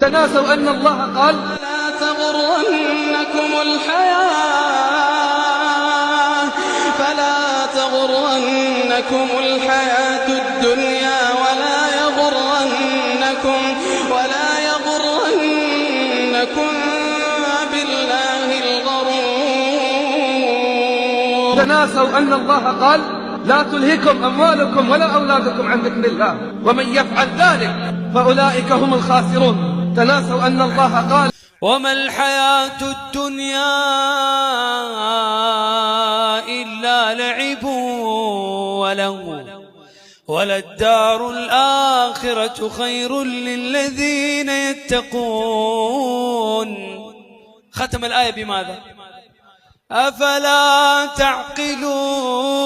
تناسوا أن الله قال لا تغرنكم الحياة فلا تغرنكم الحياة الدنيا ولا يغرنكم بالله الغرور. تناسوا أن الله قال لا تلهكم أموالكم ولا أولادكم عن ذكر الله ومن يفعل ذلك فأولئك هم الخاسرون. تناسوا أن الله قال وما الحياة الدنيا إلا لعب ولهو وللدار الآخرة خير للذين يتقون. ختم الآية بماذا؟ أفلا تعقلون.